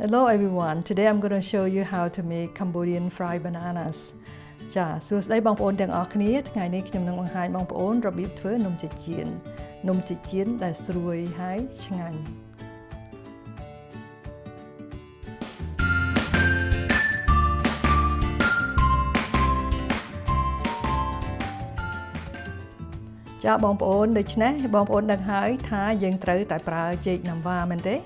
Hello everyone, today I'm going to show you how to make Cambodian fried bananas ចាសួស្តីបងប្អូនទាំងអស់គ្នាថ្ងៃនេះខ្ញុំនឹងបង្ហាញបងប្អូនរបៀបធ្វើនំចេកចៀនដែលស្រួយហើយឆ្ងាញ់ចាបងប្អូនដូច្នេះបងប្អូនដឹងហើយថាយើងត្រូវតែប្រើចេកណាំវ៉ាមែនទេ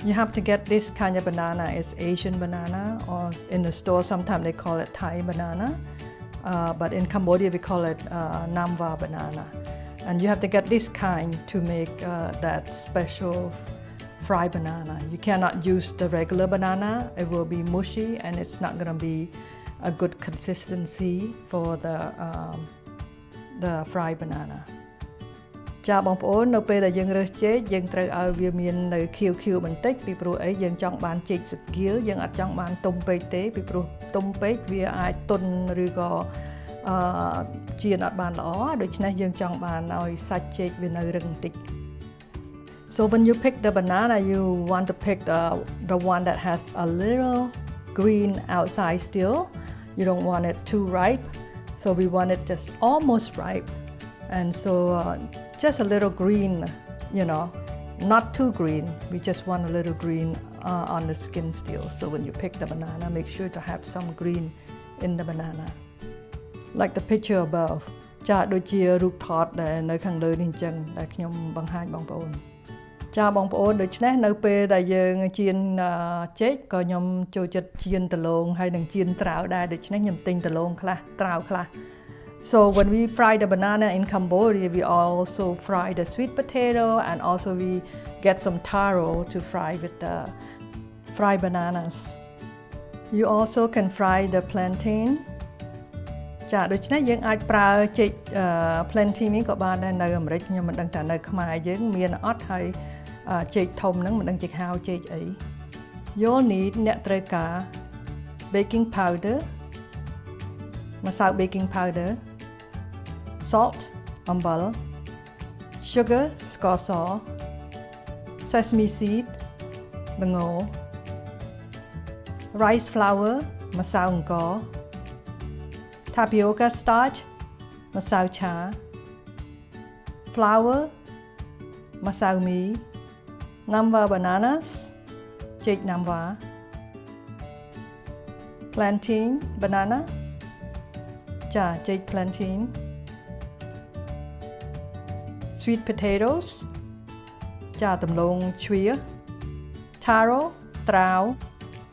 You have to get this kind of banana. It's Asian banana, or in the store sometimes they call it Thai banana, but in Cambodia we call it Nam Va banana. And you have to get this kind to make that special fried banana. You cannot use the regular banana. It will be mushy and it's not going to be a good consistency for the fried banana. ចាបងប្អូននៅពេលដែលយើងរើសចេកយើងត្រូវឲ្យវាមាននៅខៀវបន្តិចពីព្រោះអីយើងចង់បានចេកស្គៀលយើងអត់ចង់បានទុំពេកទេពីព្រោះទុំពេកវាអាចទន់ឬក៏ចៀនអត់បានល្អដូច្នេះយើងចង់បានឲ្យសាច់ចេកវានៅរឹងបន្តិច So when you pick the banana you want to pick the one that has a little green outside still. You don't want it too ripe. So we want it just almost ripe. And so just a little green, not too green. We just want a little green on the skin still. So when you pick the banana, make sure to have some green in the banana. Like the picture above. ចាដូចជារូបថតដែលនៅខាងលើនេះអញ្ចឹងដែលខ្ញុំបង្ហាញបងប្អូនចាបងប្អូនដូច្នេះនៅពេលដែលយើងចៀនចេកក៏ខ្ញុំចូលចិត្តចៀនដលងហើយនឹងចៀនត្រាវដែរដូច្នេះខ្ញុំទិញដលងខ្លះត្រាវខ្លះSo when we fry the banana in Cambodia, we also fry the sweet potato and also we get some taro to fry with the fried bananas. You also can fry the plantain. ចាដូច្នេះយើងអាចប្រើចេក plantain នេះក៏បានដែរនៅអាមេរិកខ្ញុំមិនដឹងថានៅខ្មែរយើងមានអត់ហើយចេកធំហ្នឹងមិនដឹងជាហៅចេកអី You'll need អ្នកត្រូវការ baking powder ម្សៅ baking powder salt អំបិល sugar ស្ករស sesame seed ល្ង rice flour ម្សៅអង្ករ tapioca starch ម្សៅឆា flour ម្សៅមី Namwa bananas ចេកណាំវ៉ា plantain banana ចាចេក plantain sweet potatoes ចាដំឡូងជ្វា taro ត្រាវ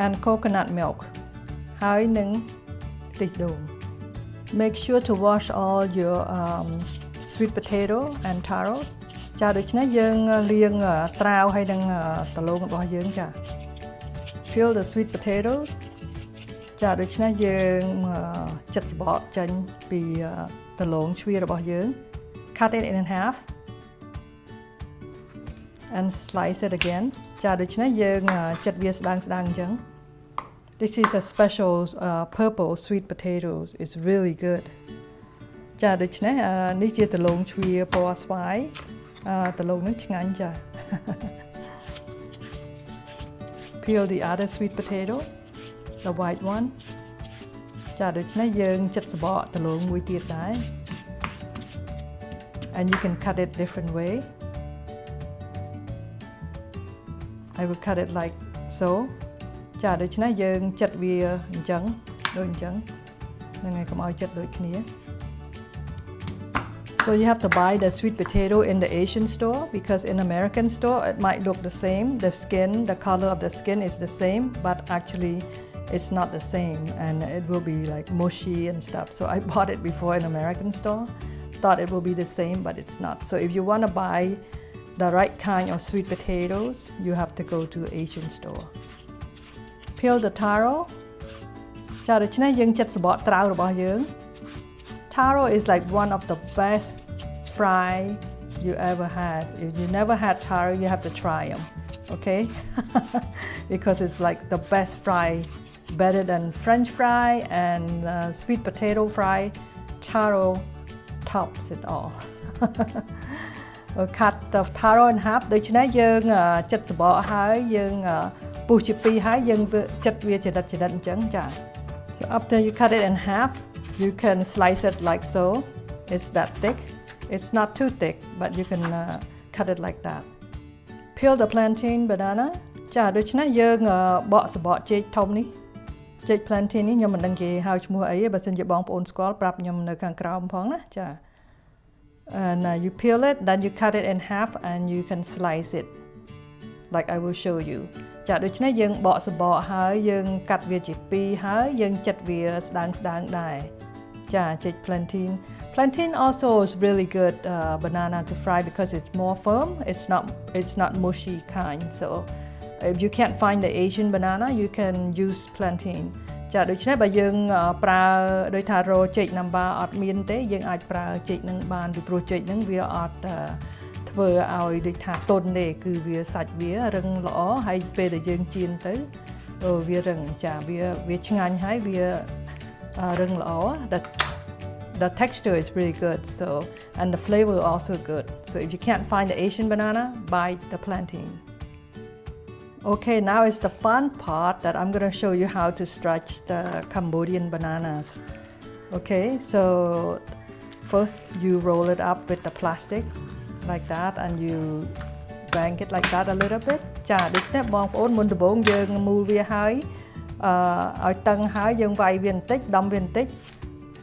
and coconut milk ហើយនឹងខ្ទិះដូង Make sure to wash all your sweet potato and taro ចាដូច្នេះយើងលាងត្រាវហើយនឹងដំឡូងរបស់យើងចា Peel the sweet potatoes ចាដូច្នេះយើងចិតសបកចេញពីដំឡូងជ្វារបស់យើង Cut it in half and slice it again ចាដូច្នេះយើងចិតវាស្ដើងអញ្ចឹង This is a special purple sweet potatoes. It's really good ចាដូច្នេះនេះជាដំឡូងជ្វាពណ៌ស្វាយដំឡូងនេះឆ្ងាញ់ចា Peel the other sweet potato the white one ចាដូច្នេះយើងចិតសបកដំឡូងមួយទៀតដែរ and you can cut it different way I will cut it like so ចាដូច្នេះយើងចិតវាអញ្ចឹងដូចអញ្ចឹងហ្នឹងហើយកុំឲ្យចិតដូចគ្នា So you have to buy the sweet potato in the Asian store because in American store it might look the same. The color of the skin is the same, but actually it's not the same and it will be like mushy and stuff. So I bought it before in American store. Thought it will be the same, but it's not. So if you want to buy the right kind of sweet potatoes, you have to go to Asian store. Peel the taro. ចាដូច្នេះយើងចិតសបកត្រាវរបស់យើង Taro is like one of the best fry you ever had. If you never had taro, you have to try them, okay? Because it's like the best fry, better than French fry and sweet potato fry. Taro tops it all. Cut the taro in half ដូច្នេះយើងចិតសបកហើយយើង ពុះជាពីរហើយយើងចិត្តវាចរិតអញ្ចឹងចា So after you cut it in half you can slice it like so it's that thick it's not too thick but you can cut it like that peel the plantain banana ចាដូច្នេះយើងបកសបកចេកធំនេះចេក plantain នេះខ្ញុំមិនដឹងគេហៅឈ្មោះអីទេបើសិនជាបងប្អូនស្គាល់ប្រាប់ខ្ញុំនៅខាងក្រោមផងណាចា and you peel it then you cut it in half and you can slice it like I will show you ចាដូច្នេះយើងបកសបកហើយយើងកាត់វាជាពីរហើយយើងចិតវាស្ដើងដែរចាចេក plantain also is really good banana to fry because it's more firm it's not mushy kind so if you can't find the Asian banana you can use plantain ចាដូច្នេះបើយើងប្រើដូចថារចេកណាំបាអត់មានទេយើងអាចប្រើចេកនឹងបានពីព្រោះចេកនឹងវាអត់ធ្វើឲ្យដូចថាទន់ទេគឺវាសាច់វារឹងល្អហើយពេលដែលយើងចៀនទៅវារឹងចាវាឆ្ងាញ់ហើយវារឹងល្អ The texture is really good so and the flavor also good so if you can't find the Asian banana buy the plantain Okay now is the fun part that I'm going to show you how to stretch the Cambodian bananas okay so first you roll it up with the plastic like that and you bang it like that a little bit ចាដូច្នេះបងប្អូនមុនដំបូងយើងមូលវាហើយឲ្យតឹងហើយយើងវាយវាបន្តិចដំវាបន្តិច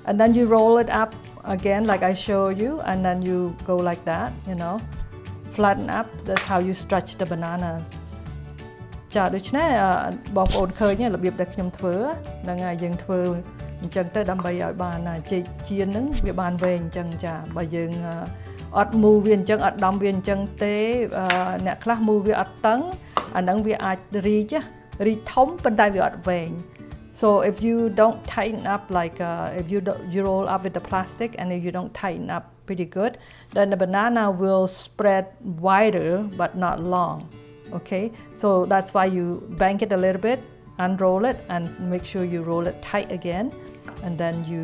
and then you roll it up again like I show you and then you go like that you know flatten up that's how you stretch the banana ចាដូច្នេះបងប្អូនឃើញរបៀបដែលខ្ញុំធ្វើហ្នឹងហើយយើងធ្វើអញ្ចឹងទៅដើម្បីឲ្យបានចេកចៀនហ្នឹងវាបានវែងអញ្ចឹងចាបើយើងអត់មូលវាអញ្ចឹងអត់ដំវាអញ្ចឹងទេអ្នកខ្លះមូលវាអត់តឹងអាហ្នឹងវាអាចរីកធំប៉ុន្តែវាអត់វែងSo if you don't tighten up like if you roll up with the plastic and if you don't tighten up pretty good, then the banana will spread wider but not long. Okay, so that's why you bang it a little bit, unroll it, and make sure you roll it tight again, and then you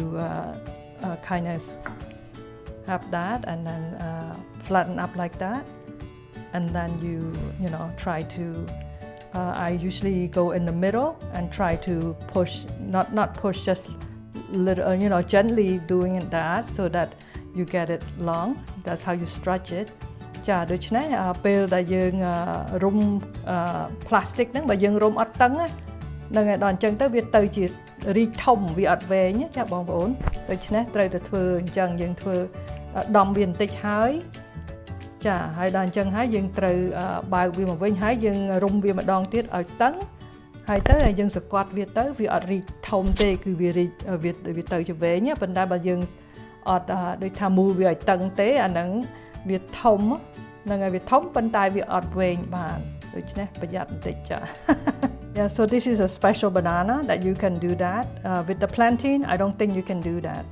kind of have that, and then flatten up like that, and then you know try to. I usually go in the middle and try to push, not push, just little, you know, gently doing that so that you get it long. That's how you stretch it. ចាដូច្នេះពេលដែលយើងរុំ plastic ហ្នឹងបើយើងរុំអត់តឹងហ្នឹងហើយដល់អញ្ចឹងទៅវាទៅជារីកធំវាអត់វែងចាបងប្អូនដូច្នេះត្រូវតែធ្វើអញ្ចឹងយើងធ្វើដំវាបន្តិចហើយចាហើយដល់អញ្ចឹងហើយយើងត្រូវបើកវាមកវិញហើយយើងរុំវាម្ដងទៀតឲ្យតឹងហើយទៅយើងសង្កត់វាទៅវាអត់រីកធំទេគឺវារីកវាទៅជាវែងប៉ុន្តែបើយើងអត់ដូចថាមូលវាឲ្យតឹងទេអាហ្នឹងវាធំហ្នឹងហើយវាធំប៉ុន្តែវាអត់វែងបានដូច្នេះប្រយ័ត្នបន្តិចចា Yeah so this is a special banana that you can do that with the plantain I don't think you can do that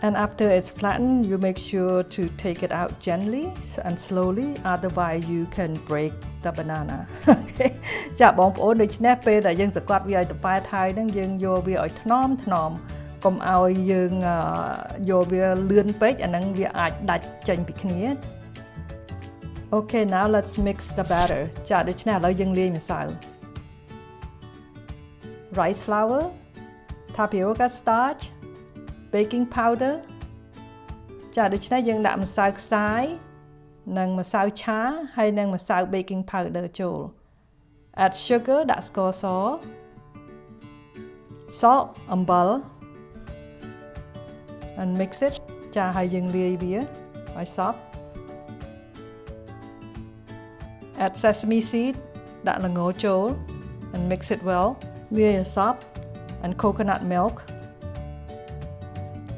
And after it's flattened, you make sure to take it out gently and slowly, otherwise you can break the banana. Okay. ចាបងប្អូនដូច្នេះពេលដែលយើងសង្កត់វាឲ្យតប៉ែតហើយហ្នឹងយើងយកវាឲ្យថ្នមថ្នមកុំឲ្យយើងយកវាលឿនពេកអាហ្នឹងវាអាចដាច់ចេញពីគ្នា Okay, now let's mix the batter. ចាដូច្នេះឥឡូវយើងលាយម្សៅ Rice flour, tapioca starch, baking powder ចាដូច្នេះយើងដាក់ម្សៅខ្សាយនិងម្សៅឆាហើយនិងម្សៅ baking powder ចូល add sugar ដាក់ស្ករស salt អំបិល and mix it ចាហើយយើងលាយវាឲ្យសព្វ add sesame seed ដាក់ល្ងចូល and mix it well លាយឲ្យសព្វ and coconut milk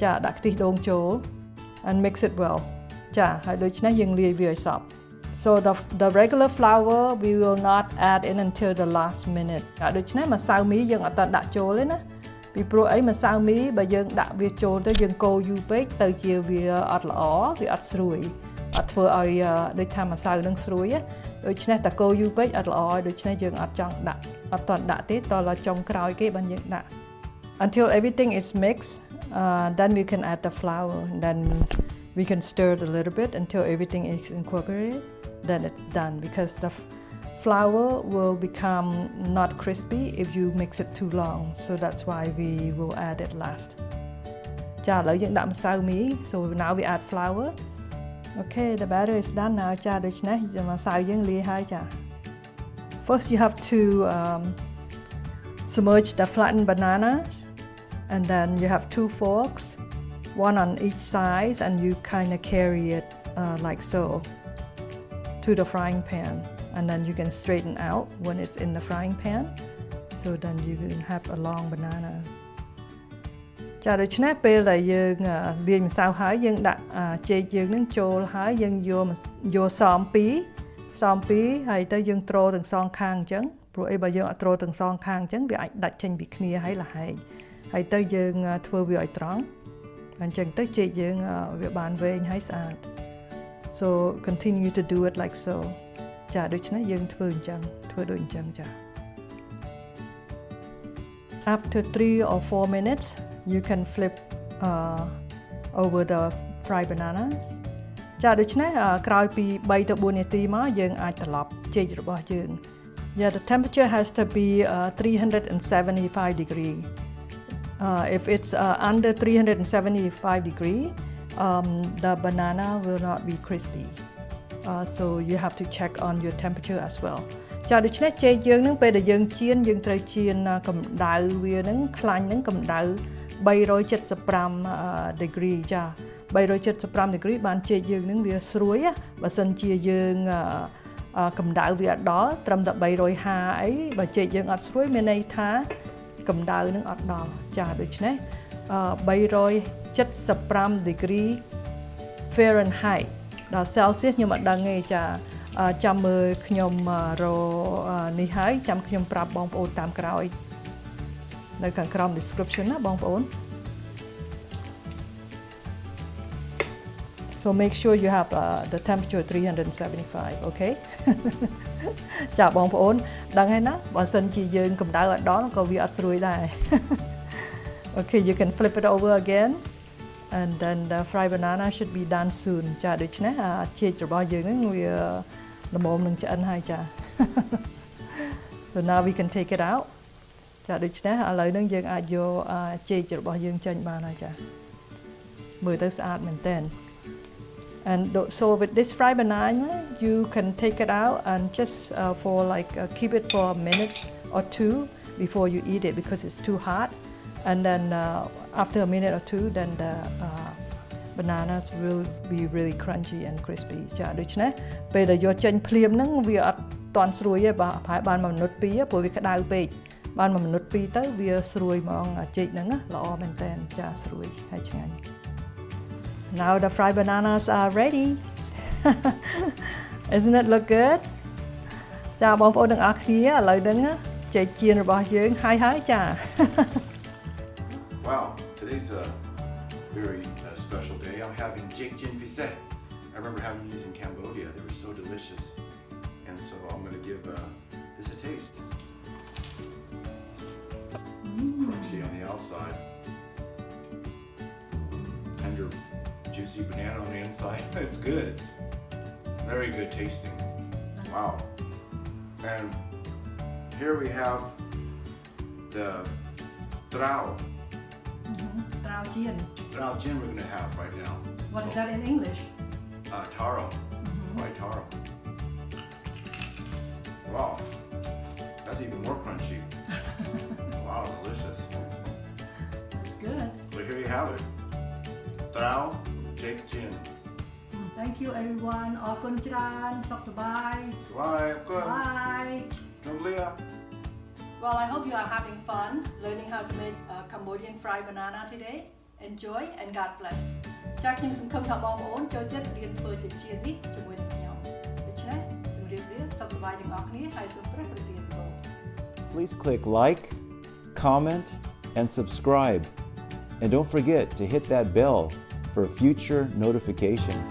ចាដាក់ខ្ទិះដូងចូល and mix it well ចាហើយដូច្នេះយើងលាយវាឲ្យសព្វ so the regular flour we will not add in until the last minute ចាដូច្នេះម្សៅមីយើងអត់ដាក់ចូលទេណាពីព្រោះអីម្សៅមីបើយើងដាក់វាចូលទៅយើងកូរយូរពេកទៅជាវាអត់ល្អវាអត់ស្រួយអត់ធ្វើឲ្យដូចថាម្សៅនឹងស្រួយដូច្នេះតែកូរយូរពេកអត់ល្អដូច្នេះយើងអត់ចង់ដាក់អត់តន់ដាក់ទេតដល់ចុងក្រោយគេបានយើងដាក់ until everything is mixed then we can add the flour and then we can stir it a little bit until everything is incorporated then it's done because the flour will become not crispy if you mix it too long, so that's why we will add it last. ចាឥឡូវយើងដាក់ម្សៅមី so now we add flour. Okay, the batter is done now ចាដូច្នេះម្សៅយើងលាយហើយចា First you have to submerge the flattened bananas, and then you have 2 forks, one on each side, and you kind of carry it like so to the frying pan, and then you can straighten out when it's in the frying pan, so then you can have a long banana. ចាដូច្នេះពេលដែលយើងលាយម្សៅហើយយើងដាក់ចេកយើងនឹងចូលហើយយើងយកសម2ហើយទៅយើងទ្រទាំងសងខាងអញ្ចឹងព្រោះអីបើយើងអត់ទ្រទាំងសងខាងអញ្ចឹងវាអាចដាច់ចេញពីគ្នាហើយលហែកហើយទៅយើងធ្វើវាឲ្យត្រង់អញ្ចឹងទៅចេកយើងវាបានវែងហើយស្អាត So continue to do it like so ចាដូច្នេះយើងធ្វើអញ្ចឹងធ្វើដូចអញ្ចឹងចា After 3 or 4 minutes you can flip over the fried bananas ចាដូច្នេះក្រោយពី3ទៅ4នាទីមកយើងអាចត្រឡប់ចេករបស់យើង Yeah, the temperature has to be 375 degree. If it's under 375 degree, the banana will not be crispy. So you have to check on your temperature as well. ចាដូច្នេះចេកយើងនឹងពេលដែលយើងចៀនយើងត្រូវចៀនកម្ដៅវានឹងខ្លាញ់នឹងកម្ដៅ375 degree ចា375 degree បានចេកយើងនឹងវាស្រួយបើសិនជាយើងកម្ដៅវាអត់ដល់ត្រឹមតែ350អីបើចេកយើងអត់ស្រួយមានន័យថាកម្ដៅនឹងអត់ដល់ចាដូច្នេះ375 degree Fahrenheit ដល់ Celsius ខ្ញុំអត់ដឹងទេចាចាំមើលខ្ញុំរនេះហើយចាំខ្ញុំប្រាប់បងប្អូនតាមក្រោយនៅខាងក្រោម description ណាបងប្អូន So make sure you have the temperature 375 okay ចាបងប្អូនដឹងហើយណាបើសិនជាយើងកម្ដៅអត់ដល់ក៏វាអត់ស្រួយដែរ Okay, you can flip it over again and then the fried banana should be done soon ចាដូច្នេះចេករបស់យើងហ្នឹងវាល្មមនឹងឆ្អិនហើយចា So now we can take it out ចាដូច្នេះឥឡូវហ្នឹងយើងអាចយកចេករបស់យើងចេញបានហើយចាមើលទៅស្អាតមែនតើAnd so with this fried banana, you can take it out and just for like keep it for a minute or two before you eat it because it's too hot. And then after a minute or two, then the bananas will be really crunchy and crispy. ចាដូច្នេះពេលដែលយកចេញភ្លាមហ្នឹងវាអត់ទាន់ស្រួយទេបាទប្រហែលបាន1មិនិត2ព្រោះវាក្តៅពេកបាន1មិនិត2ទៅវាស្រួយហ្មងចេកហ្នឹងល្អមែនតើចាស្រួយហើយឆ្ងាញ់Now the fried bananas are ready. Isn't it look good? ចាបងប្អូនទាំងអស់គ្នាឥឡូវហ្នឹងចេកចៀនរបស់យើងហើយចា Wow, today's a very special day. I'm having jek jin pise. I remember having these in Cambodia. They were so delicious. And so I'm going to give this a taste. Crunchy on the outside. Tender juicy banana on the inside. It's good. It's very good tasting. Wow. And here we have the trao. Trao jin. Trao jin we're going to have right now. What is that in English? Taro. Fried taro. Wow. That's even more crunchy. Wow, delicious. That's good. Well, here you have it. Trao jek jin. Thank you everyone. អរគុណច្រើនសុខសប្បាយ Bye. Good. Bye. Noblia. Well, I hope you are having fun learning how to make Cambodian fried banana today. Enjoy and God bless. ចា៎ខ្ញុំសង្ឃឹមថាបងប្អូនចូលចិត្តរៀនធ្វើចេកចៀននេះជាមួយនឹងខ្ញុំដូច្នេះជំរាបលាសុខសប្បាយទាំងអស់គ្នាហើយសូមព្រះប្រទានពរ Please click like, comment, and subscribe. And don't forget to hit that bell for future notifications.